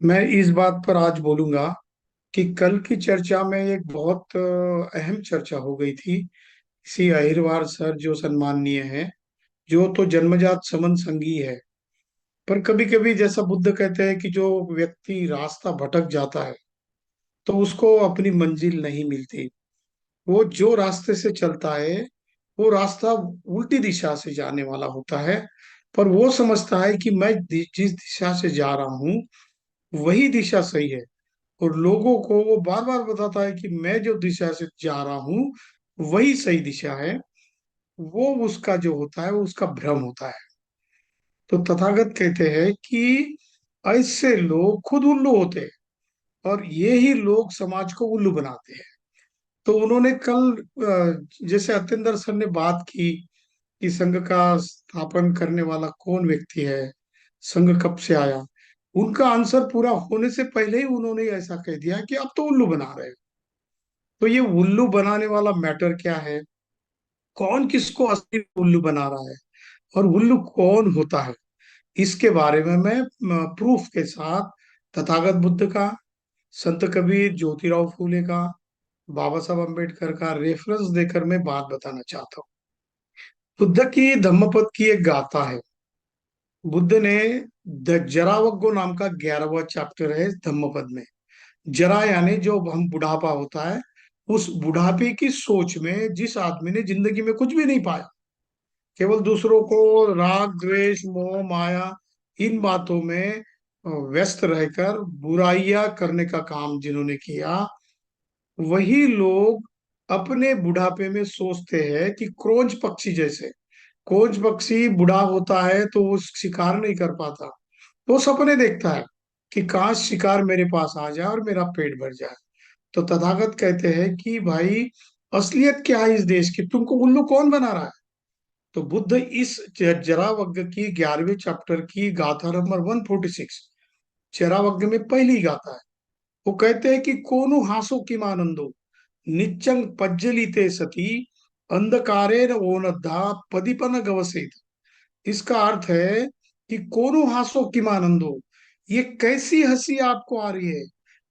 मैं इस बात पर आज बोलूंगा कि कल की चर्चा में एक बहुत अहम चर्चा हो गई थी। इसी अहिरवार सर जो सम्माननीय है, जो तो जन्मजात समन संगी है। पर कभी कभी जैसा बुद्ध कहते हैं कि जो व्यक्ति रास्ता भटक जाता है तो उसको अपनी मंजिल नहीं मिलती। वो जो रास्ते से चलता है वो रास्ता उल्टी दिशा से जाने वाला होता है, पर वो समझता है कि मैं जिस दिशा से जा रहा हूँ वही दिशा सही है। और लोगों को वो बार बार बताता है कि मैं जो दिशा से जा रहा हूँ वही सही दिशा है। वो उसका जो होता है वो उसका भ्रम होता है। तो तथागत कहते हैं कि ऐसे लोग खुद उल्लू होते हैं और ये ही लोग समाज को उल्लू बनाते हैं। तो उन्होंने कल जैसे अत्यंतर सर ने बात की कि संघ का स्थापन करने वाला कौन व्यक्ति है, संघ कब से आया। उनका आंसर पूरा होने से पहले ही उन्होंने ऐसा कह दिया कि आप तो उल्लू बना रहे हो। तो ये उल्लू बनाने वाला मैटर क्या है, कौन किसको असली उल्लू बना रहा है और उल्लू कौन होता है, इसके बारे में मैं प्रूफ के साथ तथागत बुद्ध का, संत कबीर, ज्योतिराव फूले का, बाबा साहब अम्बेडकर का रेफरेंस देकर मैं बात बताना चाहता हूँ। बुद्ध की धम्मपद की एक गाथा है। बुद्ध ने द जरावग्गो नाम का 11वां चैप्टर है धम्मपद में। जरा यानी जो हम बुढ़ापा होता है, उस बुढ़ापे की सोच में जिस आदमी ने जिंदगी में कुछ भी नहीं पाया, केवल दूसरों को राग द्वेष मोह माया इन बातों में व्यस्त रहकर बुराइयां करने का काम जिन्होंने किया, वही लोग अपने बुढ़ापे में सोचते हैं कि क्रोंच पक्षी जैसे। क्रोंच पक्षी बुढ़ा होता है तो वो शिकार नहीं कर पाता, तो वो सपने देखता है कि काश शिकार मेरे पास आ जाए और मेरा पेट भर जाए। तो तथागत कहते हैं कि भाई, असलियत क्या है इस देश की, तुमको उल्लू कौन बना रहा है। तो बुद्ध इस जरावग्ग की 11वें चैप्टर की गाथा नंबर 146, जरावग्ग में पहली गाथा है। वो कहते हैं कि कोनु हासो किमानंदो निच्चंग पज्जलिते सती अंधकारेण ओनद्धा पदीपन गवसेत। इसका अर्थ है कि कोनु हासो किमानंदो, ये कैसी हंसी आपको आ रही है,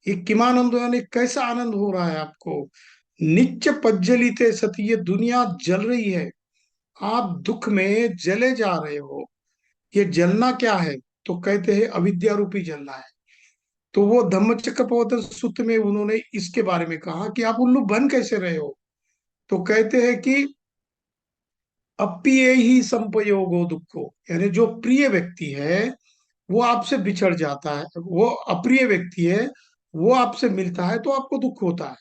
ये किमानंदो यानी कैसा आनंद हो रहा है आपको। नित्य पज्जलिते सती, ये दुनिया जल रही है, आप दुख में जले जा रहे हो। ये जलना क्या है, तो कहते हैं अविद्या रूपी जलना है। तो वो धम्मचक्कपवත්තन सूत्र में उन्होंने इसके बारे में कहा कि आप उल्लू बन कैसे रहे हो। तो कहते हैं कि अप्रिय ही संपयोगो दुखो, यानी जो प्रिय व्यक्ति है वो आपसे बिछड़ जाता है, वो अप्रिय व्यक्ति है वो आपसे मिलता है तो आपको दुख होता है।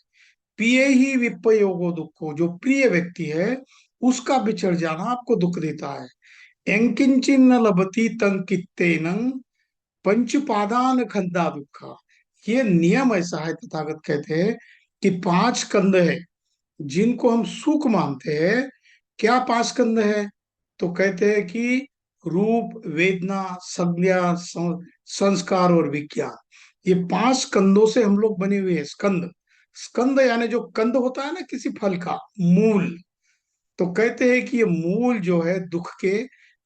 प्रिय ही विपयोगो दुखो, जो प्रिय व्यक्ति है उसका बिछड़ जाना आपको दुख देता है। एंकिंचिन लभती तंकितेन पंचपादान खंदा दुखा। ये नियम ऐसा है, तथागत कहते हैं कि पांच स्कंद है जिनको हम सुख मानते हैं। क्या पांच स्कंद है, तो कहते हैं कि रूप, वेदना, संज्ञा, संस्कार और विज्ञान। ये पांच स्कंदों से हम लोग बने हुए हैं। स्कंद, स्कंद यानी जो कंद होता है ना किसी फल का, मूल। तो कहते हैं कि ये मूल जो है दुख के,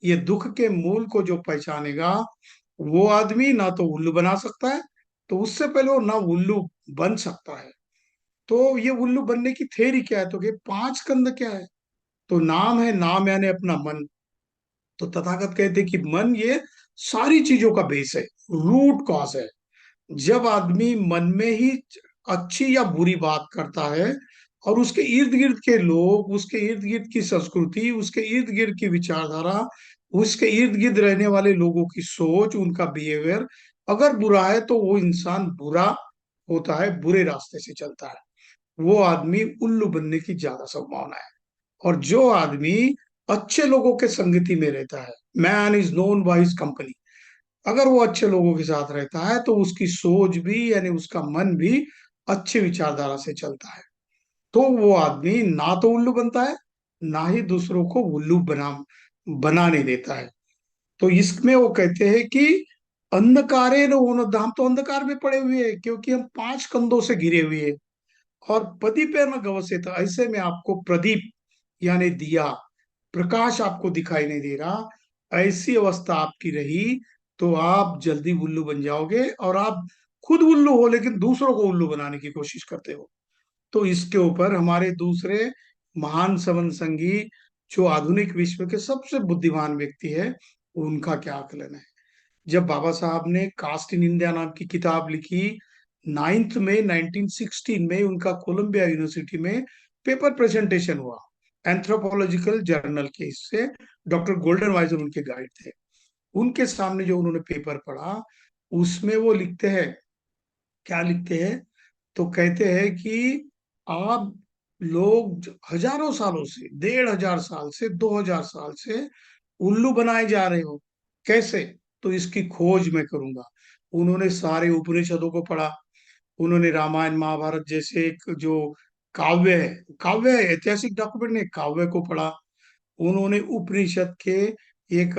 ये दुख के मूल को जो पहचानेगा वो आदमी ना तो उल्लू बना सकता है, तो उससे पहले वो ना उल्लू बन सकता है। तो ये उल्लू बनने की थेरी क्या है, तो ये पांच स्कंद क्या है, तो नाम है, नाम यानी अपना मन। तो तथागत कहते हैं कि मन ये सारी चीजों का बेस है, रूट कॉज है। जब आदमी मन में ही अच्छी या बुरी बात करता है और उसके इर्द गिर्द के लोग, उसके इर्द गिर्द की संस्कृति, उसके इर्द गिर्द की विचारधारा, उसके इर्द गिर्द रहने वाले लोगों की सोच, उनका बिहेवियर अगर बुरा है तो वो इंसान बुरा होता है, बुरे रास्ते से चलता है। वो आदमी उल्लू बनने की ज्यादा संभावना है। और जो आदमी अच्छे लोगों के संगति में रहता है, man is known by his company, अगर वो अच्छे लोगों के साथ रहता है तो उसकी सोच भी यानी उसका मन भी अच्छे विचारधारा से चलता है। तो वो आदमी ना तो उल्लू बनता है, ना ही दूसरों को उल्लू बनाने देता है। तो इसमें वो कहते हैं कि अंधकारे न ओन, हम तो अंधकार में पड़े हुए हैं क्योंकि हम पांच कंधों से घिरे हुए हैं। और प्रदीप न गवसे, तो ऐसे में आपको प्रदीप यानी दिया, प्रकाश आपको दिखाई नहीं दे रहा, ऐसी अवस्था आपकी रही तो आप जल्दी उल्लू बन जाओगे, और आप खुद उल्लू हो लेकिन दूसरों को उल्लू बनाने की कोशिश करते हो। तो इसके ऊपर हमारे दूसरे महान संबंध संगी, जो आधुनिक विश्व के सबसे बुद्धिमान व्यक्ति है, उनका क्या आकलन है। जब बाबा साहब ने कास्ट इन इंडिया नाम की किताब लिखी, 9 मई 1916 में उनका कोलंबिया यूनिवर्सिटी में पेपर प्रेजेंटेशन हुआ, एंथ्रोपोलॉजिकल जर्नल के, इससे डॉक्टर गोल्डन वाइजर उनके गाइड थे। उनके सामने जो उन्होंने पेपर पढ़ा, उसमें वो लिखते हैं, क्या लिखते हैं, तो कहते हैं कि आप लोग हजारों सालों से, 1500 साल से, 2000 साल से उल्लू बनाए जा रहे हो, कैसे? तो इसकी खोज मैं करूंगा। उन्होंने सारे उपनिषदों को पढ़ा, उन्होंने रामायण महाभारत जैसे एक जो काव्य है, काव्य है, ऐतिहासिक डॉक्यूमेंट ने, काव्य को पढ़ा। उन्होंने उपनिषद के एक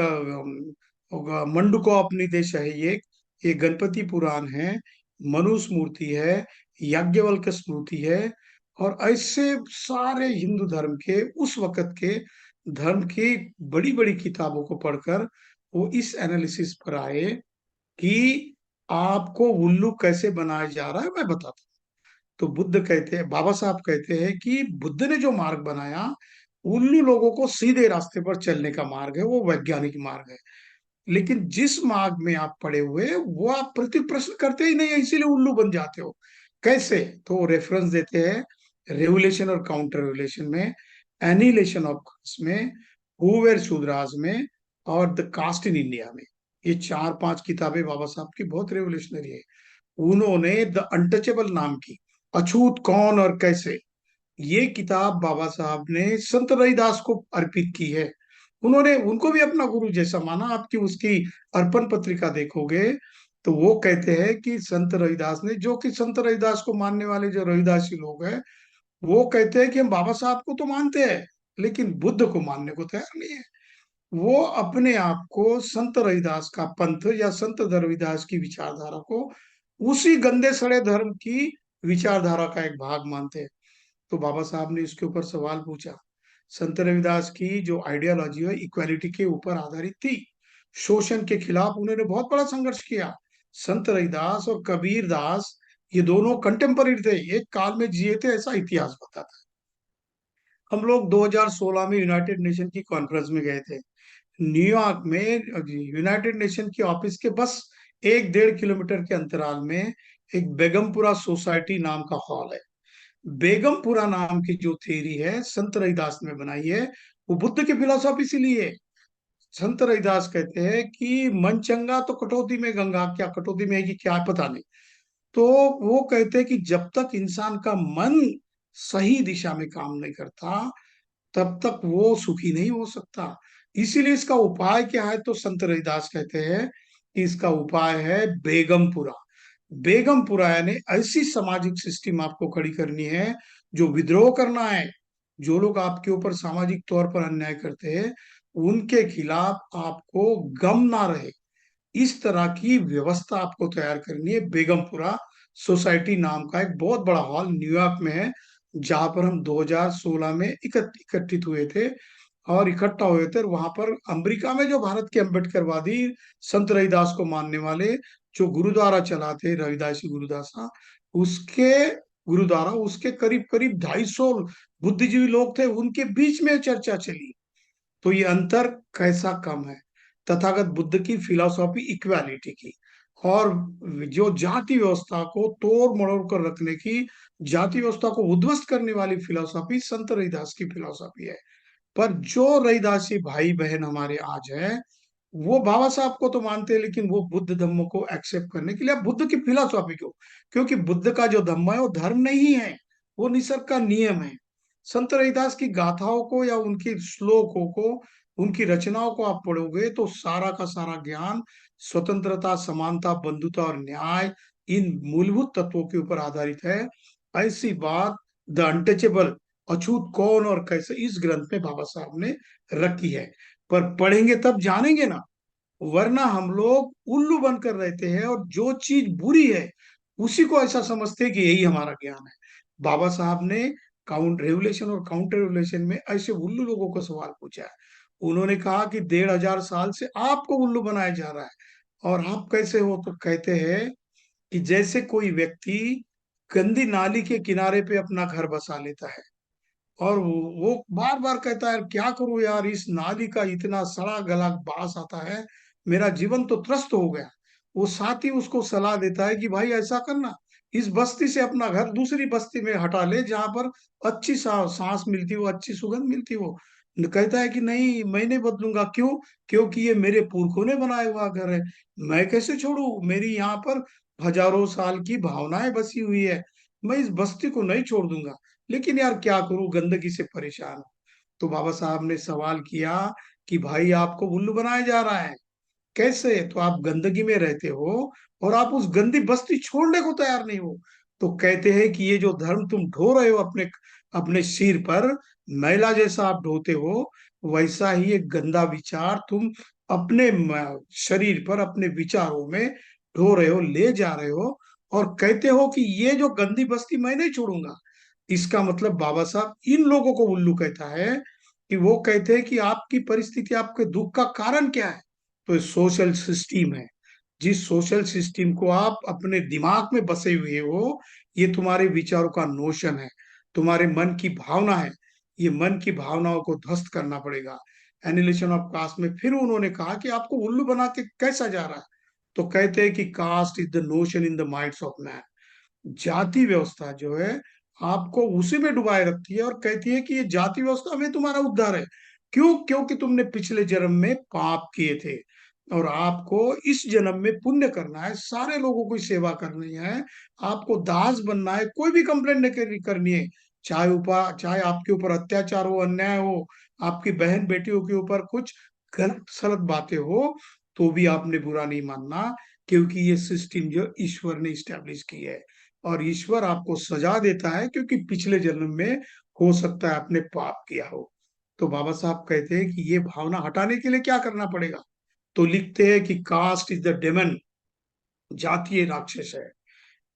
मंडूकोपनिषद है, ये गणपति पुराण है, मनुस्मृति है, याज्ञवल्क्य स्मृति है, और ऐसे सारे हिंदू धर्म के, उस वक्त के धर्म की बड़ी बड़ी किताबों को पढ़कर वो इस एनालिसिस पर आए कि आपको उल्लू कैसे बनाया जा रहा है, मैं बताता हूँ। तो बुद्ध कहते हैं, बाबा साहब कहते हैं कि बुद्ध ने जो मार्ग बनाया, उल्लू लोगों को सीधे रास्ते पर चलने का मार्ग है, वो वैज्ञानिक मार्ग है। लेकिन जिस मार्ग में आप पड़े हुए, वो आप प्रति प्रश्न करते ही नहीं है, इसीलिए उल्लू बन जाते हो। कैसे? तो रेफरेंस देते हैं रेवुलेशन और काउंटर रेवुलेशन में, एनिलेशन ऑफ कास्ट में, हूवेर शूद्रास में, और द कास्ट इन इंडिया में। ये 4-5 किताबें बाबा साहब की बहुत रेवोल्यूशनरी है। उन्होंने द अनटचेबल नाम की, अछूत कौन और कैसे, ये किताब बाबा साहब ने संत रविदास को अर्पित की है। उन्होंने उनको भी अपना गुरु जैसा माना। आपकी उसकी अर्पण पत्रिका देखोगे तो वो कहते हैं कि संत रविदास ने, जो कि संत रविदास को मानने वाले जो रविदासी लोग हैं, वो कहते हैं कि हम बाबा साहब को तो मानते हैं लेकिन बुद्ध को मानने को तैयार नहीं है। वो अपने आप को संत रविदास का पंथ या संत रविदास की विचारधारा को उसी गंदे सड़े धर्म की विचारधारा का एक भाग मानते हैं। तो बाबा साहब ने इसके ऊपर सवाल पूछा। संत रविदास की जो आइडियोलॉजी है, इक्वालिटी के ऊपर आधारित थी। शोषण के खिलाफ उन्होंने बहुत बड़ा संघर्ष किया। संत रविदास और कबीर दास, ये दोनों कंटेम्पररी थे, एक काल में जिए थे, ऐसा इतिहास बताता है। हम लोग 2016 में यूनाइटेड नेशन की कॉन्फ्रेंस में गए थे, न्यूयॉर्क में। यूनाइटेड नेशन की ऑफिस के बस 1-1.5 किलोमीटर के अंतराल में एक बेगमपुरा सोसाइटी नाम का हॉल है। बेगमपुरा नाम की जो थ्योरी है, संत रविदास ने बनाई है, वो बुद्ध की फिलोसॉफी से ली है। संत रविदास कहते हैं कि मन चंगा तो कटौती में गंगा, क्या कटौती में है कि क्या है, पता नहीं। तो वो कहते हैं कि जब तक इंसान का मन सही दिशा में काम नहीं करता, तब तक वो सुखी नहीं हो सकता। इसीलिए इसका उपाय क्या है, तो संत रविदास कहते हैं कि इसका उपाय है बेगमपुरा। बेगमपुरा यानी ऐसी सामाजिक सिस्टम आपको खड़ी करनी है, जो विद्रोह करना है। जो लोग आपके ऊपर सामाजिक तौर पर अन्याय करते हैं, उनके खिलाफ आपको गम ना रहे, इस तरह की व्यवस्था आपको तैयार करनी है। बेगमपुरा सोसाइटी नाम का एक बहुत बड़ा हॉल न्यूयॉर्क में है, जहां पर हम 2016 में इकट्ठित हुए थे और इकट्ठा हुए थे। और वहां पर अमेरिका में जो भारत के अम्बेडकरवादी संत रविदास को मानने वाले जो गुरुद्वारा चलाते, रविदासी गुरुद्वारा, उसके गुरुद्वारा, उसके करीब करीब 250 बुद्धिजीवी लोग थे, उनके बीच में चर्चा चली। तो ये अंतर कैसा कम है, तथागत बुद्ध की फिलॉसफी इक्वालिटी की, और जो जाति व्यवस्था को तोड़ मरोड़ कर रखने की, जाति व्यवस्था को उद्ध्वस्त करने वाली फिलॉसफी संत रविदास की फिलॉसफी है। पर जो रविदासी भाई बहन हमारे आज है, वो बाबा साहब को तो मानते हैं, लेकिन वो बुद्ध धम्म को एक्सेप्ट करने के लिए, बुद्ध की फिलॉसफी को, क्योंकि बुद्ध का जो धम्म है वो धर्म नहीं है, वो निसर्ग का नियम है। संत रविदास की गाथाओं को या उनकी श्लोकों को, उनकी रचनाओं को आप पढ़ोगे तो सारा का सारा ज्ञान स्वतंत्रता, समानता, बंधुता और न्याय, इन मूलभूत तत्वों के ऊपर आधारित है। ऐसी बात द अनटचेबल, अछूत कौन और कैसे, इस ग्रंथ में बाबा साहब ने रखी है। पर पढ़ेंगे तब जानेंगे ना, वरना हम लोग उल्लू बनकर रहते हैं और जो चीज बुरी है उसी को ऐसा समझते हैं कि यही हमारा ज्ञान है। बाबा साहब ने काउंट रेवुलेशन और काउंटर रेवुलेशन में ऐसे उल्लू लोगों को सवाल पूछा है। उन्होंने कहा कि 1500 साल से आपको उल्लू बनाया जा रहा है, और आप कैसे हो? तो कहते हैं कि जैसे कोई व्यक्ति गंदी नाली के किनारे पे अपना घर बसा लेता है, और वो बार बार कहता है क्या करूं यार, इस नाली का इतना सड़ा गला बास आता है, मेरा जीवन तो त्रस्त हो गया। वो साथी उसको सलाह देता है कि भाई ऐसा करना, इस बस्ती से अपना घर दूसरी बस्ती में हटा ले जहां पर अच्छी सांस मिलती हो, अच्छी सुगंध मिलती हो। कहता है कि नहीं, मैं नहीं बदलूंगा। क्यों? क्योंकि ये मेरे पुरखों ने बनाया हुआ घर है, मैं कैसे छोड़ू? मेरी यहाँ पर हजारों साल की भावनाएं बसी हुई है, मैं इस बस्ती को नहीं छोड़ दूंगा। लेकिन यार क्या करूं, गंदगी से परेशान हूं। तो बाबा साहब ने सवाल किया कि भाई आपको उल्लू बनाया जा रहा है। कैसे? तो आप गंदगी में रहते हो और आप उस गंदी बस्ती छोड़ने को तैयार नहीं हो। तो कहते हैं कि ये जो धर्म तुम ढो रहे हो अपने अपने सिर पर, मैला जैसा आप ढोते हो, वैसा ही एक गंदा विचार तुम अपने शरीर पर, अपने विचारों में ढो रहे हो, ले जा रहे हो। और कहते हो कि ये जो गंदी बस्ती मैं नहीं छोड़ूंगा। इसका मतलब बाबा साहब इन लोगों को उल्लू कहता है कि वो कहते हैं कि आपकी परिस्थिति, आपके दुख का कारण क्या है? तो सोशल सिस्टम है। जिस सोशल सिस्टम को आप अपने दिमाग में बसे हुए हो, ये तुम्हारे विचारों का नोशन है, तुम्हारे मन की भावना है। ये मन की भावनाओं को ध्वस्त करना पड़ेगा। एनिलेशन ऑफ कास्ट में फिर उन्होंने कहा कि आपको उल्लू बना के कैसा जा रहा है? तो कहते हैं कि caste is the notion in the minds of man. जाति व्यवस्था जो है आपको उसी में डुबाए रखती है, और कहती है कि ये जाति व्यवस्था में तुम्हारा उद्धार है। क्यों? क्योंकि तुमने पिछले जन्म में पाप किए थे, और आपको इस जन्म में पुण्य करना है, सारे लोगों की सेवा करनी है, आपको दास बनना है, कोई भी कंप्लेंट नहीं करनी है। चाहे आपके ऊपर अत्याचार हो, अन्याय हो, आपकी बहन बेटियों के ऊपर कुछ गलत सलत बातें हो, तो भी आपने बुरा नहीं मानना। क्योंकि ये सिस्टम जो ईश्वर ने स्टैब्लिश की है, और ईश्वर आपको सजा देता है क्योंकि पिछले जन्म में हो सकता है आपने पाप किया हो। तो बाबा साहब कहते हैं कि ये भावना हटाने के लिए क्या करना पड़ेगा? तो लिखते हैं कि कास्ट इज द डेमन, जाति ये राक्षस है।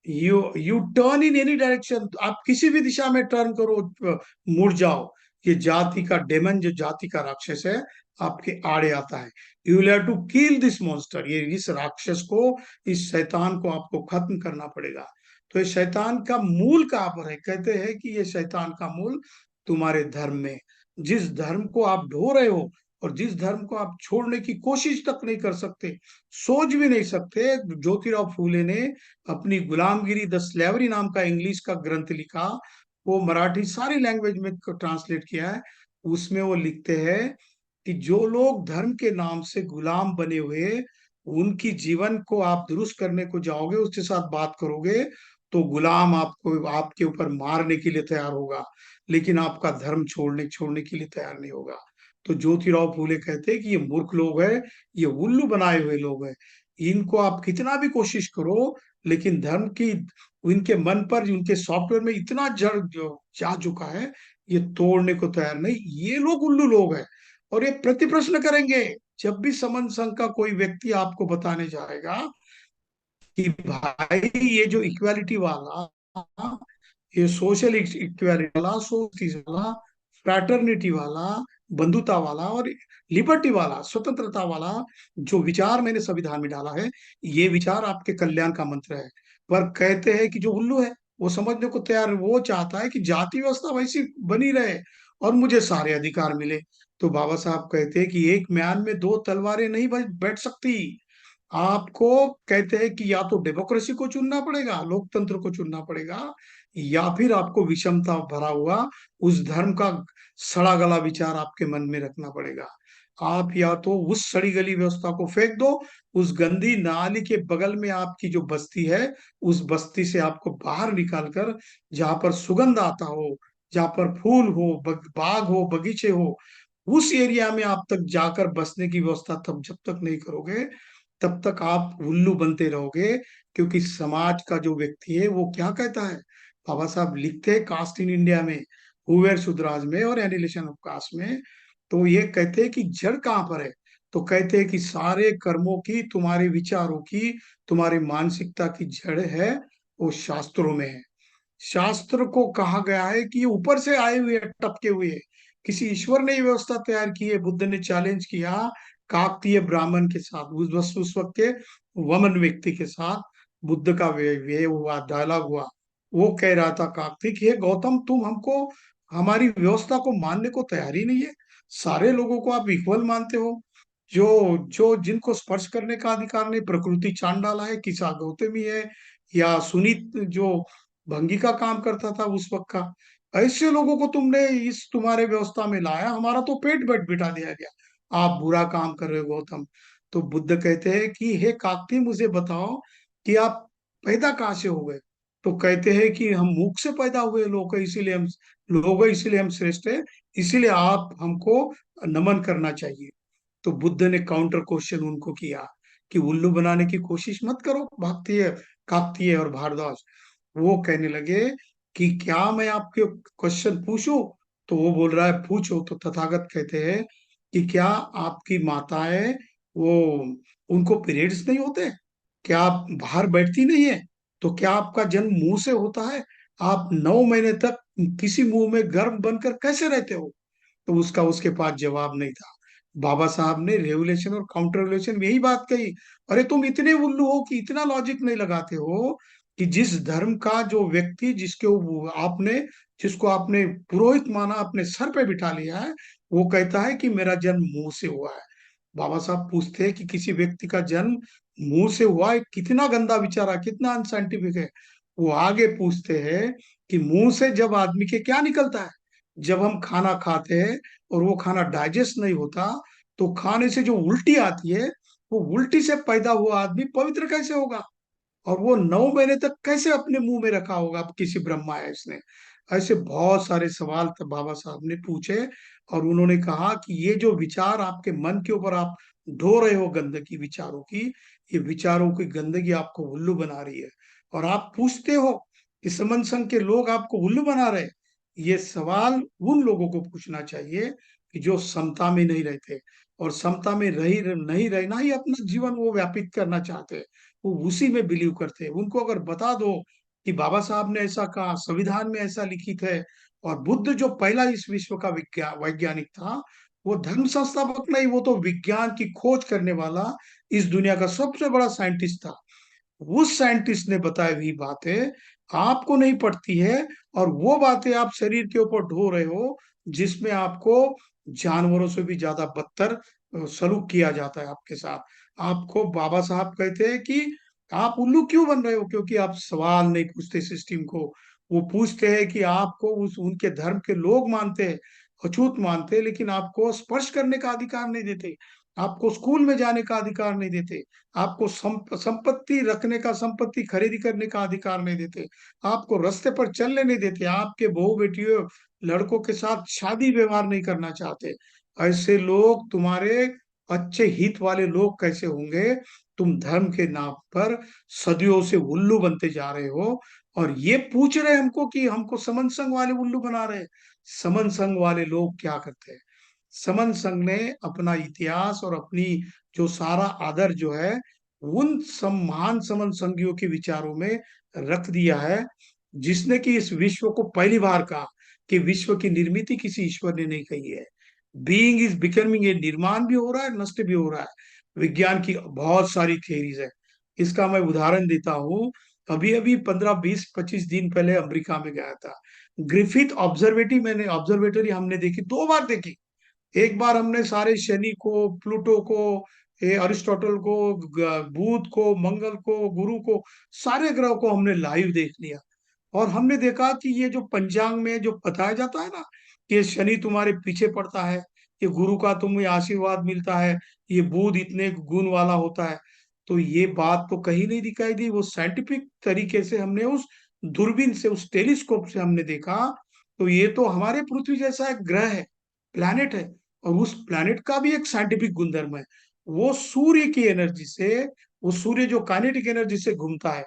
U turn in any direction, आप किसी भी दिशा में टर्न करो, मुड़ जाओ, ये जाति का डेमन, जो जाति का राक्षस है, आपके आड़े आता है। You will have to kill this monster, ये इस राक्षस को, इस शैतान को आपको खत्म करना पड़ेगा। तो ये शैतान का मूल कहाँ पर है? कहते हैं कि ये शैतान का मूल तुम्हारे धर्म में। जिस धर्म को आप ढो रहे हो, और जिस धर्म को आप छोड़ने की कोशिश तक नहीं कर सकते, सोच भी नहीं सकते। ज्योतिराव फूले ने अपनी गुलामगिरी द स्लेवरी नाम का इंग्लिश का ग्रंथ लिखा, वो मराठी सारी लैंग्वेज में ट्रांसलेट किया है। उसमें वो लिखते हैं कि जो लोग धर्म के नाम से गुलाम बने हुए, उनकी जीवन को आप दुरुस्त करने को जाओगे, उसके साथ बात करोगे, तो गुलाम आपको आपके ऊपर मारने के लिए तैयार होगा, लेकिन आपका धर्म छोड़ने छोड़ने के लिए तैयार नहीं होगा। तो ज्योतिराव फूले कहते हैं कि ये मूर्ख लोग हैं, ये उल्लू बनाए हुए लोग हैं। इनको आप कितना भी कोशिश करो, लेकिन धर्म की, उनके मन पर, उनके सॉफ्टवेयर में इतना जड़ जो जा चुका है, ये तोड़ने को तैयार नहीं। ये लोग उल्लू लोग हैं। और ये प्रति प्रश्न करेंगे जब भी समन संघ का कोई व्यक्ति आपको बताने जाएगा कि भाई ये जो इक्वालिटी वाला, ये सोशल इक्वालिटी वाला, सोशल वाला, फ्रैटर्निटी वाला, बंधुता वाला, और लिबर्टी वाला, स्वतंत्रता वाला जो विचार मैंने संविधान में डाला है, ये विचार आपके कल्याण का मंत्र है। पर कहते हैं कि जो उल्लू है, वो समझने को तैयार, वो चाहता है कि जाति व्यवस्था वैसी बनी रहे और मुझे सारे अधिकार मिले। तो बाबा साहब कहते हैं कि एक म्यान में दो तलवारें नहीं बैठ सकती। आपको कहते हैं कि या तो डेमोक्रेसी को चुनना पड़ेगा, लोकतंत्र को चुनना पड़ेगा, या फिर आपको विषमता भरा हुआ उस धर्म का सड़ा गला विचार आपके मन में रखना पड़ेगा। आप या तो उस सड़ी गली व्यवस्था को फेंक दो, उस गंदी नाली के बगल में आपकी जो बस्ती है, उस बस्ती से आपको बाहर निकाल कर, जहां पर सुगंध आता हो, जहां पर फूल हो, बाग हो, बगीचे हो, उस एरिया में आप तक जाकर बसने की व्यवस्था तब जब तक नहीं करोगे, तब तक आप उल्लू बनते रहोगे। क्योंकि समाज का जो व्यक्ति है वो क्या कहता है? बाबा साहब लिखते हैं कास्ट इन इंडिया में, हुवेर शुद्राज में और एनिलेशन ऑफ कास्ट में, तो ये कहते हैं कि जड़ कहाँ पर है? तो कहते हैं कि सारे कर्मों की, तुम्हारे विचारों की, तुम्हारी मानसिकता की जड़ है, वो शास्त्रों में है। शास्त्र को कहा गया है कि ये ऊपर से आए हुए हैं, टपके हुए हैं। किसी ईश्वर ने ये व्यवस्था तैयार की है। बुद्ध ने चैलेंज किया काकतीय ब्राह्मण के साथ, उस वक्त के वमन व्यक्ति के साथ बुद्ध का वे हुआ, डायलॉग हुआ। वो कह रहा था काकती कि हे गौतम, तुम हमको हमारी व्यवस्था को मानने को तैयार ही नहीं है। सारे लोगों को आप इक्वल मानते हो। जो जो जिनको स्पर्श करने का अधिकार नहीं, प्रकृति चांद डाला है, किसा गौतमी है या सुनीत जो भंगी का काम करता था उस वक्त का, ऐसे लोगों को तुमने इस तुम्हारे व्यवस्था में लाया, हमारा तो पेट बैठ बिठा दिया गया। आप बुरा काम कर रहे हो गौतम। तो बुद्ध कहते हैं कि हे काकती, मुझे बताओ कि आप पैदा कहाँ से हो गए। तो कहते हैं कि हम मुख से पैदा हुए लोग हैं, इसीलिए हम श्रेष्ठ है, इसीलिए आप हमको नमन करना चाहिए। तो बुद्ध ने काउंटर क्वेश्चन उनको किया कि उल्लू बनाने की कोशिश मत करो भागतीय, काकतीय और भारद्वाज। वो कहने लगे कि क्या मैं आपके क्वेश्चन पूछूं। तो वो बोल रहा है पूछो। तो तथागत कहते हैं कि क्या आपकी माताएं, वो उनको पीरियड्स नहीं होते, क्या आप बाहर बैठती नहीं है, तो क्या आपका जन्म मुंह से होता है, आप 9 महीने तक किसी मुंह में गर्भ बनकर कैसे रहते हो। तो उसका उसके पास जवाब नहीं था। बाबा साहब ने रेवलेशन और काउंटर रेवलेशन में यही बात कही, अरे तुम इतने उल्लू हो कि इतना लॉजिक नहीं लगाते हो कि जिस धर्म का जो व्यक्ति जिसको आपने पुरोहित माना, अपने सर पे बिठा लिया है, वो कहता है कि मेरा जन्म मुंह से हुआ है। बाबा साहब पूछते हैं कि किसी व्यक्ति का जन्म मुंह से हुआ है, कितना गंदा विचार है, कितना अनसाइंटिफिक है। वो आगे पूछते हैं कि मुंह से जब आदमी के क्या निकलता है, जब हम खाना खाते हैं और वो खाना डाइजेस्ट नहीं होता, तो खाने से जो उल्टी आती है, वो उल्टी से पैदा हुआ आदमी पवित्र कैसे होगा, और वो 9 महीने तक कैसे अपने मुंह में रखा होगा, अब किसी ब्रह्मा है इसने। ऐसे बहुत सारे सवाल तब बाबा साहब ने पूछे। और उन्होंने कहा कि ये जो विचार आपके मन के ऊपर आप ढो रहे हो गंदगी विचारों की, ये विचारों की गंदगी आपको उल्लू बना रही है। और आप पूछते हो कि समन संघ के लोग आपको उल्लू बना रहे हैं। ये सवाल उन लोगों को पूछना चाहिए कि जो समता में नहीं रहते, और समता में रही नहीं रहना ही अपना जीवन वो व्यापित करना चाहते हैं, वो उसी में बिलीव करते हैं। उनको अगर बता दो कि बाबा साहब ने ऐसा कहा, संविधान में ऐसा लिखित है, और बुद्ध जो पहला इस विश्व का वैज्ञानिक था, वो धर्म संस्थापक नहीं, वो तो विज्ञान की खोज करने वाला इस दुनिया का सबसे बड़ा साइंटिस्ट था। उस साइंटिस्ट ने बताई हुई बातें आपको नहीं पड़ती है, और वो बातें आप शरीर के ऊपर ढो रहे हो, जिसमें आपको जानवरों से भी ज्यादा बदतर सलूक किया जाता है आपके साथ। आपको बाबा साहब कहते हैं कि आप उल्लू क्यों बन रहे हो, क्योंकि आप सवाल नहीं पूछते सिस्टम को। वो पूछते हैं कि आपको उस उनके धर्म के लोग मानते हैं, अछूत मानते हैं, लेकिन आपको स्पर्श करने का अधिकार नहीं देते, आपको स्कूल में जाने का अधिकार नहीं देते, आपको संपत्ति रखने का, संपत्ति खरीदी करने का अधिकार नहीं देते, आपको रास्ते पर चलने नहीं देते, आपके बहू बेटियों लड़कों के साथ शादी व्यवहार नहीं करना चाहते। ऐसे लोग तुम्हारे अच्छे हित वाले लोग कैसे होंगे। तुम धर्म के नाम पर सदियों से उल्लू बनते जा रहे हो, और ये पूछ रहे हमको कि हमको समन संघ वाले उल्लू बना रहे हैं। समन संघ वाले लोग क्या करते हैं, समन संघ ने अपना इतिहास और अपनी जो सारा आदर जो है उन महान समन संघियों के विचारों में रख दिया है, जिसने कि इस विश्व को पहली बार कहा कि विश्व की निर्मित किसी ईश्वर ने नहीं कही है। बीइंग इज बिकमिंग, ये निर्माण भी हो रहा है, नष्ट भी हो रहा है। विज्ञान की बहुत सारी थियरीज है। इसका मैं उदाहरण देता हूँ। अभी अभी 15 20 25 दिन पहले अमेरिका में गया था। ग्रिफिथ ऑब्जर्वेटरी हमने देखी, 2 बार देखी। एक बार हमने सारे शनि को, प्लूटो को, अरिस्टोटल को, बुध को, मंगल को, गुरु को, सारे ग्रह को हमने लाइव देख लिया। और हमने देखा कि ये जो पंचांग में जो बताया जाता है ना, कि ये शनि तुम्हारे पीछे पड़ता है, ये गुरु का तुम्हें आशीर्वाद मिलता है, ये बुध इतने गुण वाला होता है, तो ये बात तो कहीं नहीं दिखाई दी। वो साइंटिफिक तरीके से हमने उस दूरबीन से, उस टेलीस्कोप से हमने देखा, तो ये तो हमारे पृथ्वी जैसा एक ग्रह है, प्लैनेट है। और उस प्लैनेट का भी एक साइंटिफिक गुणधर्म है, वो सूर्य की एनर्जी से, वो सूर्य जो काइनेटिक एनर्जी से घूमता है,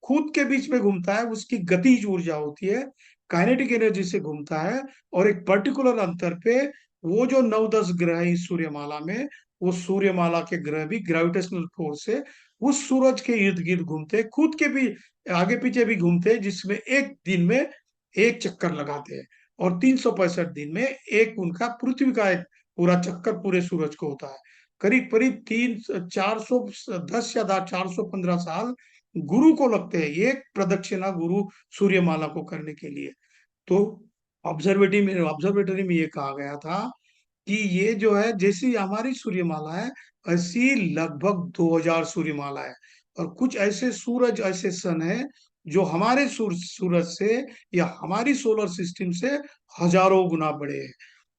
खुद के बीच में घूमता है, उसकी गतिज ऊर्जा होती है, काइनेटिक एनर्जी से घूमता है। और एक पर्टिकुलर अंतर पे वो जो 9 10 ग्रह है इस सूर्यमाला में, वो सूर्यमाला के ग्रह भी ग्रेविटेशनल फोर्स से उस सूरज के इर्द गिर्द घूमते हैं, खुद के भी आगे पीछे भी घूमते हैं, जिसमें एक दिन में एक चक्कर लगाते हैं। और 365 दिन में एक उनका पृथ्वी का एक पूरा चक्कर पूरे सूरज को होता है। करीब करीब 410 या 415 साल गुरु को लगते हैं एक प्रदक्षिणा गुरु सूर्यमाला को करने के लिए। तो ऑब्जर्वेटरी में ये कहा गया था कि ये जो है जैसी हमारी सूर्यमाला है, ऐसी लगभग 2000 सूर्यमाला है। और कुछ ऐसे सूरज, ऐसे सन है जो हमारे सूरज से या हमारी सोलर सिस्टम से हजारों गुना बड़े हैं।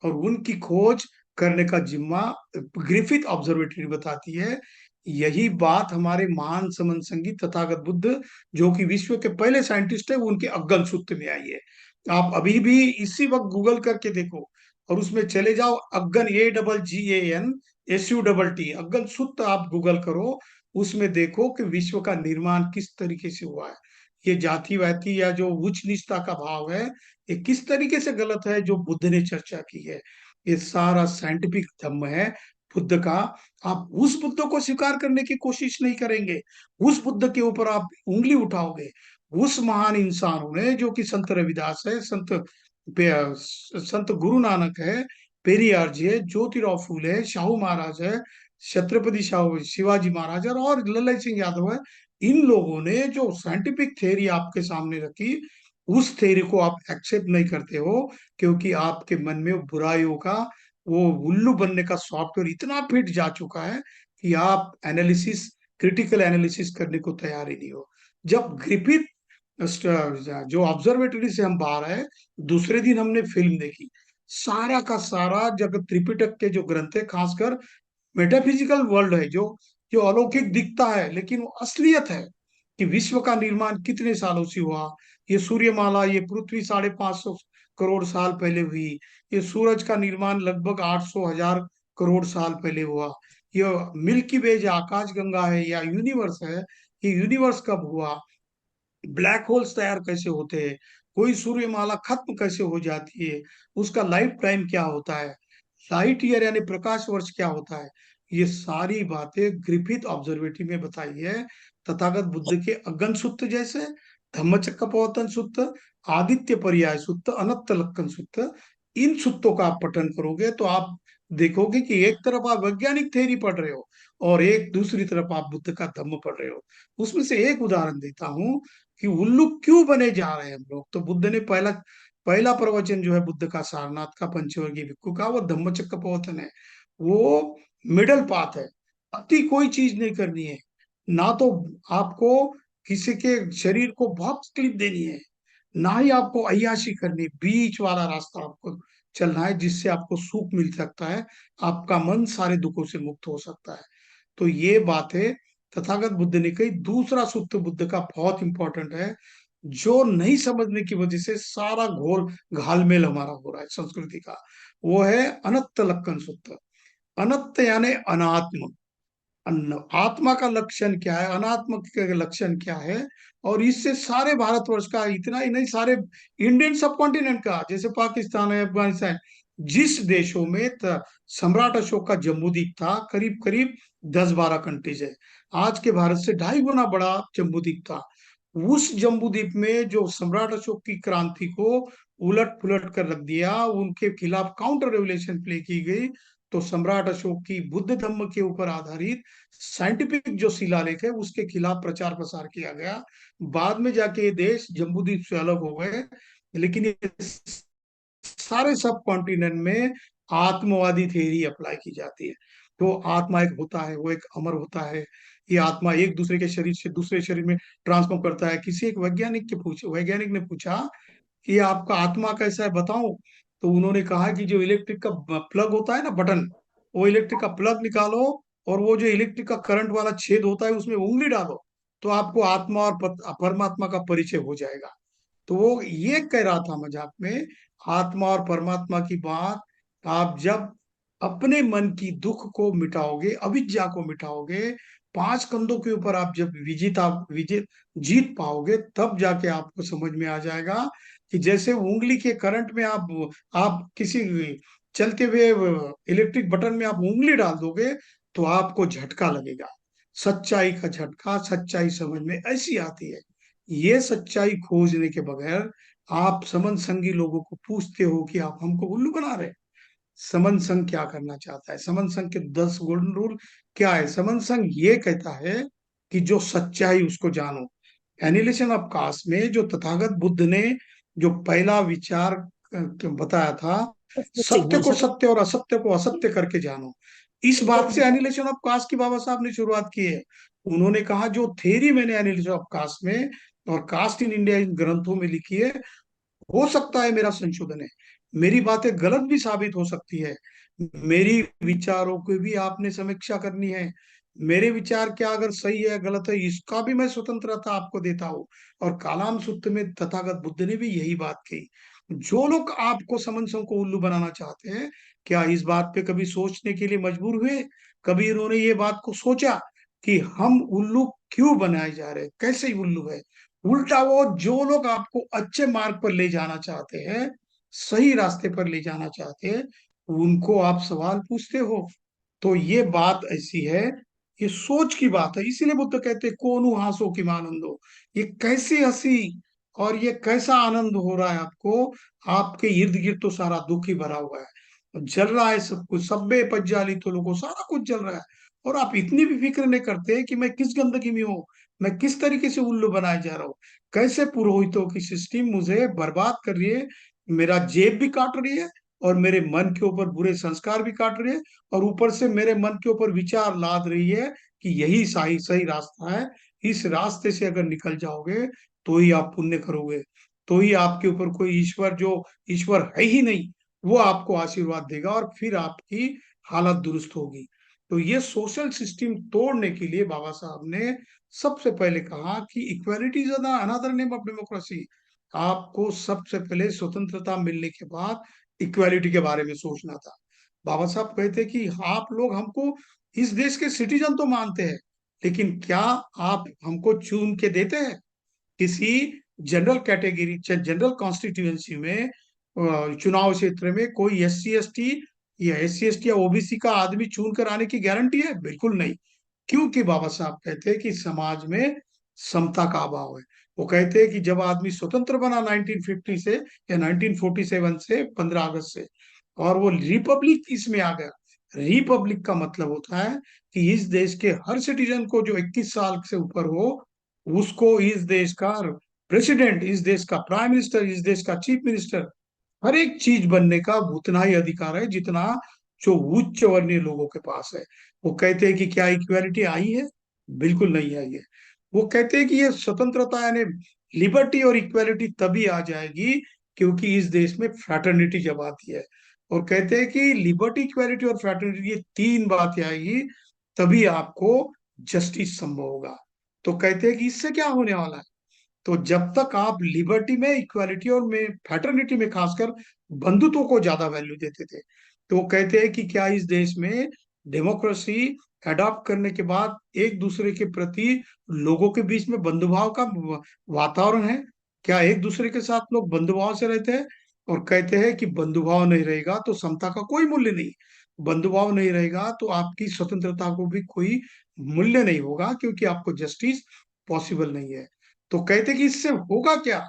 और उनकी खोज करने का जिम्मा ग्रिफिथ ऑब्जर्वेटरी बताती है। यही बात हमारे महान समन संगी तथागत बुद्ध, जो कि विश्व के पहले साइंटिस्ट है, वो उनके अग्गल सूत्र में आई है। आप अभी भी इसी वक्त गूगल करके देखो और उसमें चले जाओ, अग्गन, AGGAN SU अग्गन सुत्त आप गूगल करो। उसमें देखो कि विश्व का निर्माण किस तरीके से हुआ है। ये जाति वाति या जो उच्च नीचता का भाव है, ये किस तरीके से गलत है जो बुद्ध ने चर्चा की है। ये सारा साइंटिफिक धम्म है बुद्ध का। आप उस बुद्ध को स्वीकार करने की कोशिश नहीं करेंगे, उस बुद्ध के ऊपर आप उंगली उठाओगे। उस महान इंसानों ने, जो कि संत रविदास है, संत गुरु नानक है, पेरियार जी है, ज्योतिराव फूले है, शाहू महाराज है, छत्रपति शाहू शिवाजी महाराज है और लल्लई सिंह यादव है। इन लोगों ने जो साइंटिफिक थ्योरी आपके सामने रखी, उस थ्योरी को आप एक्सेप्ट नहीं करते हो, क्योंकि आपके मन में बुराइयों का वो उल्लू बनने का सॉफ्टवेयर इतना फिट जा चुका है कि आप एनालिसिस, क्रिटिकल एनालिसिस करने को तैयार ही नहीं हो। जब ग्रिफिथ जो ऑब्जर्वेटरी से हम बाहर आए, दूसरे दिन हमने फिल्म देखी। सारा का सारा जगत त्रिपिटक के जो ग्रंथ है, खासकर मेटाफिजिकल वर्ल्ड है, जो जो अलौकिक दिखता है लेकिन वो असलियत है कि विश्व का निर्माण कितने सालों से हुआ। ये सूर्यमाला, ये पृथ्वी 550 करोड़ साल पहले हुई। ये सूरज का निर्माण लगभग 800 हजार करोड़ साल पहले हुआ। ये मिल्की वे जो आकाश गंगा है या यूनिवर्स है, ये यूनिवर्स कब हुआ, ब्लैक होल्स तैयार कैसे होते हैं, कोई सूर्यमाला खत्म कैसे हो जाती है, उसका लाइफ टाइम क्या होता है, लाइट ईयर यानी प्रकाश वर्ष क्या होता है, ये सारी बातें ग्रिफिथ ऑब्जर्वेटरी में बताई है। तथागत बुद्ध के अगन सुत्त जैसे, धम्मचक्कपवतन सुत्त, आदित्य पर्याय सुत्त, अनंत लक्षण सुत्त, इन सुत्तों का आप पठन करोगे तो आप देखोगे कि एक तरफ आप वैज्ञानिक थ्योरी पढ़ रहे हो और एक दूसरी तरफ आप बुद्ध का धम्म पढ़ रहे हो। उसमें से एक उदाहरण देता हूं कि उल्लू क्यों बने जा रहे हैं हम लोग। तो बुद्ध ने पहला पहला प्रवचन जो है बुद्ध का, सारनाथ का, पंचवर्गीय भिक्खु का, वो धम्मचक्कपवतन है। वो मिडल पाथ है। अति कोई चीज नहीं करनी है, ना तो आपको किसी के शरीर को बहुत तकलीफ देनी है, ना ही आपको अय्याशी करनी, बीच वाला रास्ता आपको चलना है, जिससे आपको सुख मिल सकता है, आपका मन सारे दुखों से मुक्त हो सकता है। तो ये बात है तथागत बुद्ध ने कही। दूसरा सूत्र बुद्ध का बहुत इंपॉर्टेंट है, जो नहीं समझने की वजह से सारा घोर घालमेल हमारा हो रहा है संस्कृति का, वो है अनंत लक्षण सूत्र। अनंत यानी अनात्म। आत्मा का लक्षण क्या है, अनात्म का लक्षण क्या है। और इससे सारे भारतवर्ष का, इतना ही नहीं, सारे इंडियन सब कॉन्टिनेंट का, जैसे पाकिस्तान है, अफगानिस्तान, जिस देशों में सम्राट अशोक का जम्बूद्वीप था, करीब करीब 10-12 कंट्रीज है। आज के भारत से 2.5 गुना बड़ा जम्बूद्वीप था। उस जम्बूद्वीप में जो सम्राट अशोक की क्रांति को उलट पुलट कर रख दिया, उनके खिलाफ काउंटर रेवोल्यूशन प्ले की गई। तो सम्राट अशोक की बुद्ध धम्म के ऊपर आधारित साइंटिफिक जो शिलालेख है, उसके खिलाफ प्रचार प्रसार किया गया। बाद में जाके ये देश जम्बूद्वीप से अलग हो गए। लेकिन ये सारे सब कॉन्टिनेंट में आत्मवादी थ्योरी अप्लाई की जाती है। तो आत्मा एक होता है, वो एक अमर होता है। ये आत्मा एक दूसरे के शरीर से दूसरे शरीर में ट्रांसफॉर्म करता है। किसी एक वैज्ञानिक ने पूछा कि आपका आत्मा कैसा है, बताओ। तो उन्होंने कहा कि जो इलेक्ट्रिक का प्लग होता है ना, बटन, वो इलेक्ट्रिक का प्लग निकालो और वो जो इलेक्ट्रिक का करंट वाला छेद होता है, उसमें उंगली डालो, तो आपको आत्मा और परमात्मा का परिचय हो जाएगा। तो वो ये कह रहा था मजाक में, आत्मा और परमात्मा की बात आप जब अपने मन की दुख को मिटाओगे, अविद्या को मिटाओगे, 5 कंधों के ऊपर आप जब विजय जीत पाओगे, तब जाके आपको समझ में आ जाएगा कि जैसे उंगली के करंट में आप किसी चलते हुए इलेक्ट्रिक बटन में आप उंगली डाल दोगे तो आपको झटका लगेगा। सच्चाई का झटका, सच्चाई समझ में ऐसी आती है। ये सच्चाई खोजने के बगैर आप समन संगी लोगों को पूछते हो कि आप हमको उल्लू बना रहे हैं। समन संघ क्या करना चाहता है, समन संघ के 10 गोल्डन रूल क्या है। समन संघ ये कहता है कि जो सच्चाई उसको जानो। एनिलेशन ऑफ कास्ट में जो तथागत बुद्ध ने जो पहला विचार बताया था, सत्य को सत्य और असत्य को असत्य करके जानो, इस बात से एनिलेशन ऑफ कास्ट की बाबा साहब ने शुरुआत की है। उन्होंने कहा जो थेरी मैंने एनिलेशन ऑफ कास्ट में और कास्ट इन इंडिया इन ग्रंथों में लिखी है, हो सकता है मेरा संशोधन है, मेरी बातें गलत भी साबित हो सकती है, मेरी विचारों की भी आपने समीक्षा करनी है, मेरे विचार क्या अगर सही है गलत है इसका भी मैं स्वतंत्रता आपको देता हूँ। और कालाम सुत्र में तथागत बुद्ध ने भी यही बात कही। जो लोग आपको समंसों को उल्लू बनाना चाहते हैं, क्या इस बात पे कभी सोचने के लिए मजबूर हुए, कभी इन्होंने ये बात को सोचा कि हम उल्लू क्यों बनाए जा रहे हैं, कैसे उल्लू है। उल्टा वो जो लोग आपको अच्छे मार्ग पर ले जाना चाहते हैं, सही रास्ते पर ले जाना चाहते हैं, उनको आप सवाल पूछते हो। तो ये बात ऐसी है, ये सोच की बात है। इसीलिए बुद्ध कहते हैं कोनु हासो की आनंदो, ये कैसी हंसी और ये कैसा आनंद हो रहा है आपको, आपके इर्द गिर्द तो सारा दुख ही भरा हुआ है, जल रहा है सब कुछ, सब्बे पज्जाली तो लोगों सारा कुछ जल रहा है, और आप इतनी भी फिक्र नहीं करते कि मैं किस गंदगी में हूँ, मैं किस तरीके से उल्लू बनाया जा रहा हूँ, कैसे पुरोहितों की सिस्टम मुझे बर्बाद कर रही है, मेरा जेब भी काट रही है और मेरे मन के ऊपर बुरे संस्कार भी काट रही है, और ऊपर से मेरे मन के ऊपर विचार लाद रही है कि यही सही सही रास्ता है, इस रास्ते से अगर निकल जाओगे तो ही आप पुण्य करोगे, तो ही आपके ऊपर कोई ईश्वर, जो ईश्वर है ही नहीं, वो आपको आशीर्वाद देगा और फिर आपकी हालत दुरुस्त होगी। तो ये सोशल सिस्टम तोड़ने के लिए बाबा साहब ने सबसे पहले कहा कि equality is another name of democracy. आपको सबसे पहले स्वतंत्रता मिलने के बाद इक्वालिटी के बारे में सोचना था। बाबा साहब कहते कि आप लोग हमको इस देश के सिटीजन तो मानते हैं, लेकिन क्या आप हमको चुन के देते हैं। किसी जनरल कैटेगरी जनरल कॉन्स्टिट्यूएंसी में चुनाव क्षेत्र में कोई SC ST या SC ST या OBC का आदमी चुन कर आने की गारंटी है? बिल्कुल नहीं। क्योंकि बाबा साहब कहते हैं कि समाज में समता का अभाव है। वो कहते हैं कि जब आदमी स्वतंत्र बना 1950 से या 1947 से 15 अगस्त से, और वो रिपब्लिक इसमें आ गया। रिपब्लिक का मतलब होता है कि इस देश के हर सिटीजन को जो 21 साल से ऊपर हो, उसको इस देश का प्रेसिडेंट, इस देश का प्राइम मिनिस्टर, इस देश का चीफ मिनिस्टर, हर एक चीज बनने का उतना ही अधिकार है जितना जो उच्च वर्णीय लोगों के पास है। वो कहते हैं कि क्या इक्वालिटी आई है? बिल्कुल नहीं आई है। वो कहते हैं कि ये स्वतंत्रता यानी लिबर्टी और इक्वालिटी तभी आ जाएगी क्योंकि इस देश में फ्रैटर्निटी जब आती है। और कहते हैं कि लिबर्टी, इक्वालिटी और फ्रैटर्निटी, ये तीन बातें आएगी तभी आपको जस्टिस संभव होगा। तो कहते हैं कि इससे क्या होने वाला है। तो जब तक आप लिबर्टी में, इक्वालिटी और में फ्रैटर्निटी में खासकर बंधुत्व को ज्यादा वैल्यू देते थे, तो वो कहते हैं कि क्या इस देश में डेमोक्रेसी अडॉप्ट करने के बाद एक दूसरे के प्रति लोगों के बीच में बंधुभाव का वातावरण है, क्या एक दूसरे के साथ लोग बंधुभाव से रहते हैं। और कहते हैं कि बंधुभाव नहीं रहेगा तो समता का कोई मूल्य नहीं, बंधुभाव नहीं रहेगा तो आपकी स्वतंत्रता को भी कोई मूल्य नहीं होगा, क्योंकि आपको जस्टिस पॉसिबल नहीं है। तो कहते कि इससे होगा क्या।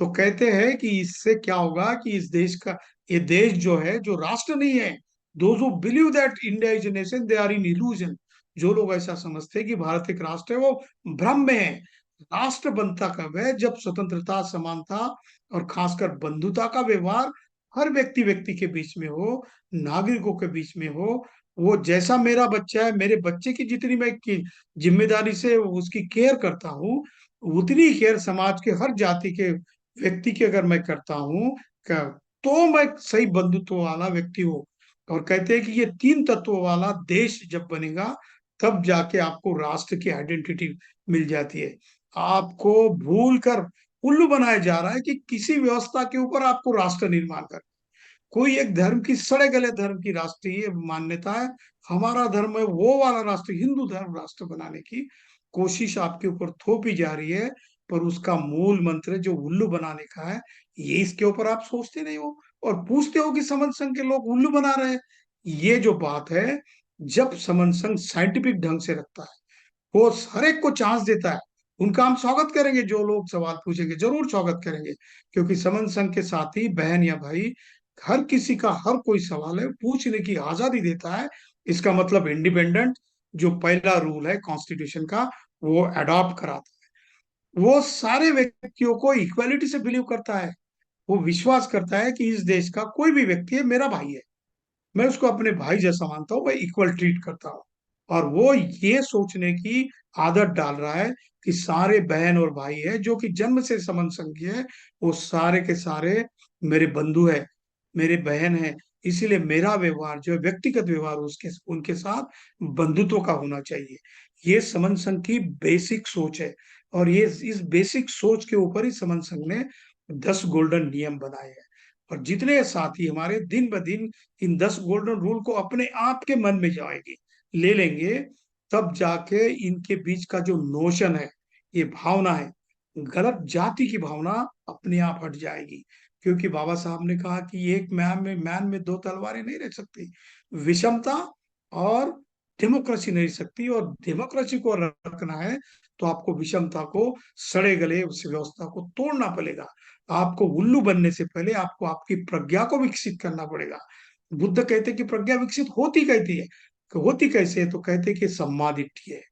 तो कहते हैं कि इससे क्या होगा कि इस देश का, ये देश जो है, जो राष्ट्र नहीं है, those who believe that India is a nation they are in illusion. जो लोग ऐसा समझते हैं कि भारत एक राष्ट्र है, वो भ्रम में है। राष्ट्र बनता कब है? जब स्वतंत्रता, समानता और खासकर बंधुता का व्यवहार हर व्यक्ति व्यक्ति के बीच में हो, नागरिकों के बीच में हो। वो जैसा मेरा बच्चा है, मेरे बच्चे की जितनी मैं की जिम्मेदारी से उसकी केयर करता हूँ, उतनी केयर समाज के हर जाति के व्यक्ति की अगर मैं करता हूँ, तो मैं सही बंधुत्व वाला व्यक्ति हूँ। और कहते हैं कि ये तीन तत्वों वाला देश जब बनेगा, तब जाके आपको राष्ट्र की आइडेंटिटी मिल जाती है। आपको भूल कर उल्लू बनाया जा रहा है कि किसी व्यवस्था के ऊपर आपको राष्ट्र निर्माण कर, कोई एक धर्म की, सड़े गले धर्म की राष्ट्रीय मान्यता है, हमारा धर्म है, वो वाला राष्ट्र, हिंदू धर्म राष्ट्र बनाने की कोशिश आपके ऊपर थोपी जा रही है। पर उसका मूल मंत्र जो उल्लू बनाने का है, ये इसके ऊपर आप सोचते नहीं हो और पूछते हो कि समन संघ के लोग उल्लू बना रहे हैं। ये जो बात है, जब समन संघ साइंटिफिक ढंग से रखता है, वो हर एक को चांस देता है, उनका हम स्वागत करेंगे, जो लोग सवाल पूछेंगे जरूर स्वागत करेंगे, क्योंकि समन संघ के साथी, बहन या भाई, हर किसी का हर कोई सवाल है पूछने की आजादी देता है। इसका मतलब इंडिपेंडेंट जो पहला रूल है कॉन्स्टिट्यूशन का, वो अडॉप्ट कराता है। वो सारे व्यक्तियों को इक्वालिटी से बिलीव करता है। वो विश्वास करता है कि इस देश का कोई भी व्यक्ति है मेरा भाई है, मैं उसको अपने भाई जैसा मानता हूँ, मैं इक्वल ट्रीट करता हूँ। और वो ये सोचने की आदत डाल रहा है कि सारे बहन और भाई है जो कि जन्म से समन संघीय है, वो सारे के सारे मेरे बंधु है, मेरे बहन है। इसीलिए मेरा व्यवहार जो है व्यक्तिगत व्यवहार उसके उनके साथ बंधुत्व का होना चाहिए। ये समन संघ की बेसिक सोच है। और ये इस बेसिक सोच के ऊपर ही समन संघ ने 10 गोल्डन नियम बनाए हैं। और जितने साथी हमारे दिन ब दिन इन 10 गोल्डन रूल को अपने आप के मन में जाएंगे, ले लेंगे, तब जाके इनके बीच का जो नोशन है, ये भावना है, गलत जाति की भावना अपने आप हट जाएगी। क्योंकि बाबा साहब ने कहा कि एक मैन में दो तलवारें नहीं रह सकती। विषमता और डेमोक्रेसी नहीं रह सकती। और डेमोक्रेसी को रखना है तो आपको विषमता को, सड़े गले उस व्यवस्था को तोड़ना पड़ेगा। आपको उल्लू बनने से पहले आपको आपकी प्रज्ञा को विकसित करना पड़ेगा। बुद्ध कहते कि प्रज्ञा विकसित होती कहती है, कि होती कैसे है, तो कहते कि सम्मादिट्ठी है,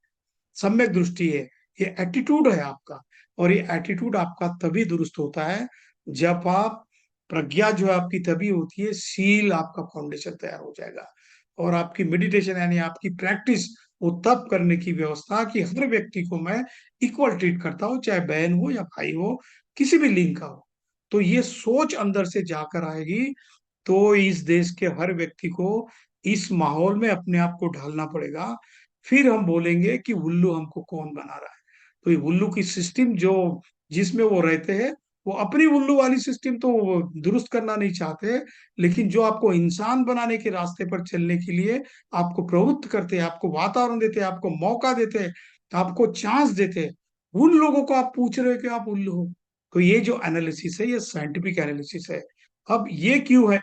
सम्यक दृष्टि है, ये एटीट्यूड है आपका। और ये एटीट्यूड आपका तभी दुरुस्त होता है जब आप, प्रज्ञा जो है आपकी तभी होती है, सील आपका फाउंडेशन तैयार हो जाएगा। और आपकी मेडिटेशन यानी आपकी प्रैक्टिस, वो तब करने की व्यवस्था कि हर व्यक्ति को मैं इक्वल ट्रीट करता हूँ, चाहे बहन हो या भाई हो, किसी भी लिंग का हो। तो ये सोच अंदर से जाकर आएगी, तो इस देश के हर व्यक्ति को इस माहौल में अपने आप को ढालना पड़ेगा। फिर हम बोलेंगे कि उल्लू हमको कौन बना रहा है। तो ये उल्लू की सिस्टम जो जिसमें वो रहते हैं, वो अपनी उल्लू वाली सिस्टम तो वो दुरुस्त करना नहीं चाहते, लेकिन जो आपको इंसान बनाने के रास्ते पर चलने के लिए आपको प्रवृत्त करते हैं, आपको वातावरण देते हैं, आपको मौका देते हैं, आपको चांस देते हैं, उन लोगों को आप पूछ रहे हो कि आप उल्लू हो। तो ये जो एनालिसिस है, ये साइंटिफिक एनालिसिस है। अब ये क्यों है,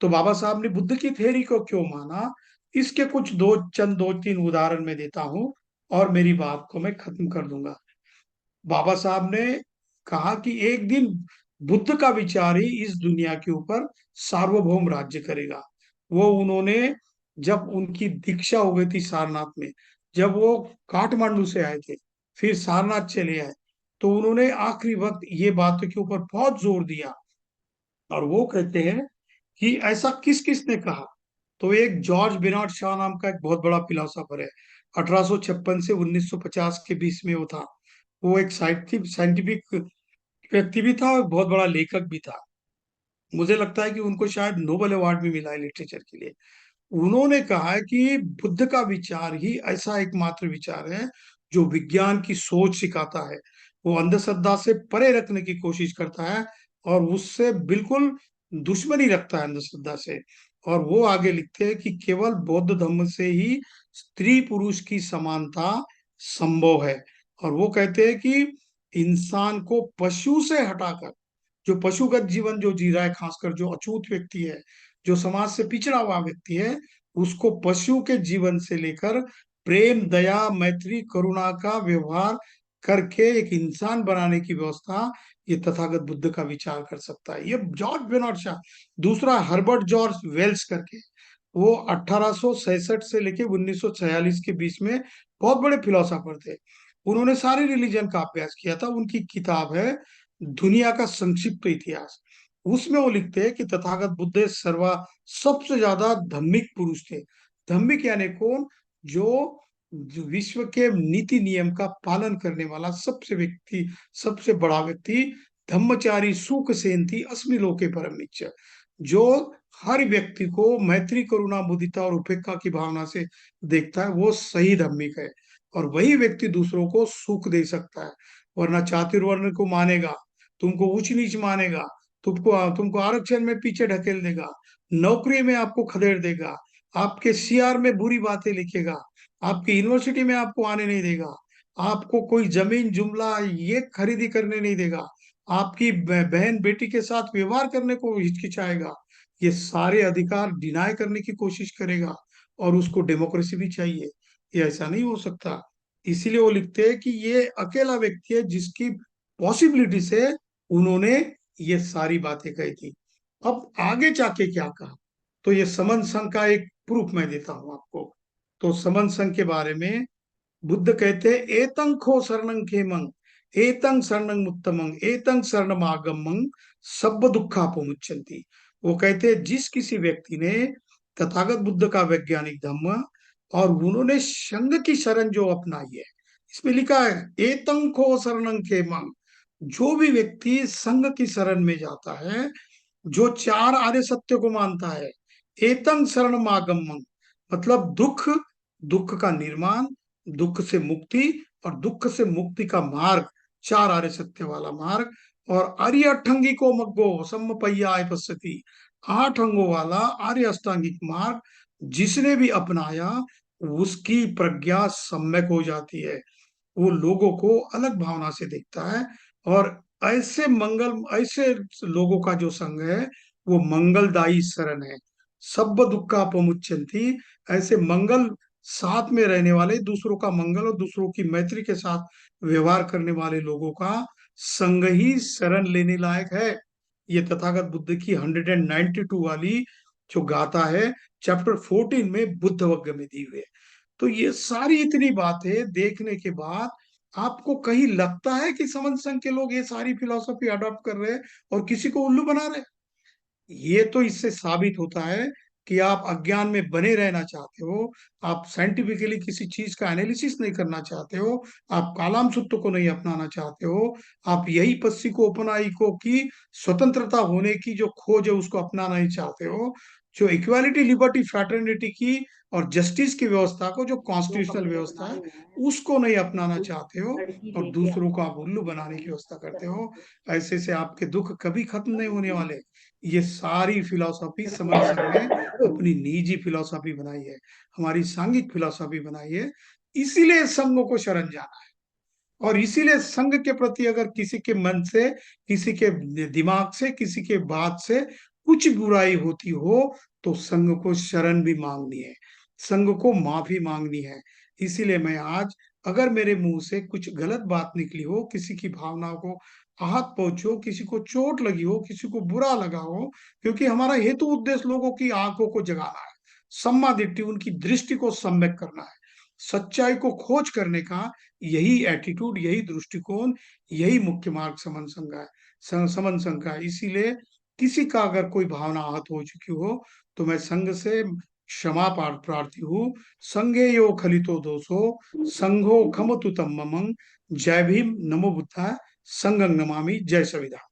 तो बाबा साहब ने बुद्ध की थ्योरी को क्यों माना, इसके कुछ दो तीन उदाहरण मैं देता हूं और मेरी बात को मैं खत्म कर दूंगा। बाबा साहब ने कहा कि एक दिन बुद्ध का विचार ही इस दुनिया के ऊपर सार्वभौम राज्य करेगा। वो उन्होंने, जब उनकी दीक्षा हो गई थी सारनाथ में, जब वो काठमांडू से आए थे, फिर सारनाथ चले आए, तो उन्होंने आखिरी वक्त ये बातों के ऊपर बहुत जोर दिया। और वो कहते हैं कि ऐसा किस किस ने कहा। तो एक जॉर्ज बेनार्ड शॉ नाम का एक बहुत बड़ा फिलोसोफर है, 1856 से 1950 के बीच में वो था। वो एक साइंटिफिक व्यक्ति भी था और बहुत बड़ा लेखक भी था। मुझे लगता है कि उनको शायद नोबेल अवार्ड भी मिला है लिटरेचर के लिए। उन्होंने कहा है कि बुद्ध का विचार ही ऐसा एकमात्र विचार है जो विज्ञान की सोच सिखाता है। वो अंधश्रद्धा से परे रखने की कोशिश करता है और उससे बिल्कुल दुश्मनी रखता है अंधश्रद्धा से। और वो आगे लिखते हैं कि केवल बौद्ध धर्म से ही स्त्री पुरुष की समानता संभव है। और वो कहते हैं कि इंसान को पशु से हटाकर, जो पशुगत जीवन जो जी रहा है, खासकर जो अछूत व्यक्ति है, जो समाज से पिछड़ा हुआ व्यक्ति है, उसको पशु के जीवन से लेकर प्रेम, दया, मैत्री, करुणा का व्यवहार करके एक इंसान बनाने की व्यवस्था ये तथागत बुद्ध का विचार कर सकता है। ये जॉर्ज बेनार्ड शॉ। दूसरा हर्बर्ट जॉर्ज वेल्स करके, वो 1866 से लेके 1946 के बीच में बहुत बड़े फिलोसोफर थे। उन्होंने सारे रिलीजन का अभ्यास किया था। उनकी किताब है दुनिया का संक्षिप्त इतिहास। उसमें वो लिखते हैं कि तथागत बुद्ध सबसे ज्यादा धम्मिक पुरुष थे। धम्मिक यानी कौन, जो विश्व के नीति नियम का पालन करने वाला सबसे बड़ा व्यक्ति। धम्मचारी सुख सेनती अस्मि लोके परम निच्च। जो हर व्यक्ति को मैत्री, करुणा, मुदिता और उपेक्षा की भावना से देखता है, वो सही धार्मिक है। और वही व्यक्ति दूसरों को सुख दे सकता है। वरना चातुर्वर्ण को मानेगा, तुमको ऊंच नीच मानेगा, तुमको तुमको आरक्षण में पीछे ढकेल देगा, नौकरी में आपको खदेड़ देगा, आपके सीआर में बुरी बातें लिखेगा, आपकी यूनिवर्सिटी में आपको आने नहीं देगा, आपको कोई जमीन जुमला ये खरीदी करने नहीं देगा, आपकी बहन बेटी के साथ व्यवहार करने को हिचकिचाएगा, ये सारे अधिकार डिनाय करने की कोशिश करेगा। और उसको डेमोक्रेसी भी चाहिए। ये ऐसा नहीं हो सकता। इसीलिए वो लिखते हैं कि ये अकेला व्यक्ति है जिसकी पॉसिबिलिटी से उन्होंने ये सारी बातें कही थी। अब आगे जाके क्या कहा, तो ये समन संघ का एक प्रूफ मैं देता हूं आपको। तो समन संघ के बारे में बुद्ध कहते हैं, एतं खो शरणं खेमंग, एतं शरणं उत्तमंग, एतं शरणम आगमंग, सब दुखापमुच्यन्ति। वो कहते हैं जिस किसी व्यक्ति ने तथागत बुद्ध का वैज्ञानिक धम्म और उन्होंने संघ की शरण जो अपनाई है, इसमें लिखा है एतं खो शरणं खेमंग, जो भी व्यक्ति संघ की शरण में जाता है, जो चार आर्य सत्य को मानता है, एतं शरणम आगमन, मतलब दुख, दुख का निर्माण, दुख से मुक्ति और दुख से मुक्ति का मार्ग, चार आर्य सत्य वाला मार्ग, और आर्य अठंगी को मग्गो सम्मपय्याय पश्यति, आठ अंगों वाला आर्य अष्टांगिक मार्ग जिसने भी अपनाया, उसकी प्रज्ञा सम्यक हो जाती है, वो लोगों को अलग भावना से देखता है। और ऐसे लोगों का जो संग है, वो मंगलदायी शरण है। सब दुक्खापमुच्यन्ति, ऐसे मंगल साथ में रहने वाले, दूसरों का मंगल और दूसरों की मैत्री के साथ व्यवहार करने वाले लोगों का संग ही शरण लेने लायक है। ये तथागत बुद्ध की 192 वाली जो गाथा है, चैप्टर 14 में बुद्ध वग्ग में दी हुई है। तो ये सारी इतनी बातें देखने के बाद आपको कहीं लगता है कि समन संघ के लोग ये सारी फिलॉसफी अडॉप्ट कर रहे हैं और किसी को उल्लू बना रहे हैं? ये तो इससे साबित होता है कि आप अज्ञान में बने रहना चाहते हो, आप साइंटिफिकली किसी चीज का एनालिसिस नहीं करना चाहते हो, आप कालाम सूत्र को नहीं अपनाना चाहते हो, आप यही पश्चिम को की स्वतंत्रता होने की जो खोज है उसको अपनाना नहीं चाहते हो, जो इक्वालिटी लिबर्टी फ्रैटर्निटी की और जस्टिस की व्यवस्था को, जो दो कॉन्स्टिट्यूशनल कमरे व्यवस्था है, बनाए हुए हैं, उसको नहीं अपनाना कुछ चाहते हो लड़की और लेके दूसरों को आना आप उल्लू बनाने की है व्यवस्था करते करने हो। को। ऐसे से आपके दुख कभी खत्म नहीं होने वाले। ये सारी फिलॉसफी समन संघ ने अपनी निजी फिलॉसफी बनाई है, हमारी सांघिक फिलॉसफी बनाई है। इसीलिए संघ को शरण जाना है, और इसीलिए संघ के प्रति अगर किसी के मन से, किसी के दिमाग से, किसी के बात से कुछ बुराई होती हो, तो संघ को शरण भी मांगनी है, संघ को माफी मांगनी है। इसीलिए मैं आज, अगर मेरे मुंह से कुछ गलत बात निकली हो, किसी की भावनाओं को आहत पहुंची हो, किसी को चोट लगी हो, किसी को बुरा लगा हो, क्योंकि हमारा हेतु उद्देश्य लोगों की आंखों को जगाना है, सम्मा दिट्ठी, उनकी दृष्टि को सम्यक करना है, सच्चाई को खोज करने का यही एटीट्यूड, यही दृष्टिकोण, यही मुख्य मार्ग समन संघ है, समन संघ का है। इसीलिए किसी का अगर कोई भावना आहत हो चुकी हो, तो मैं संघ से क्षमा प्रार्थी हूँ। संघे यो खलितो दोषो, संघो खमतु तम ममं। जय भीम, नमो बुद्धाय, संघं नमामि, जय संविधान।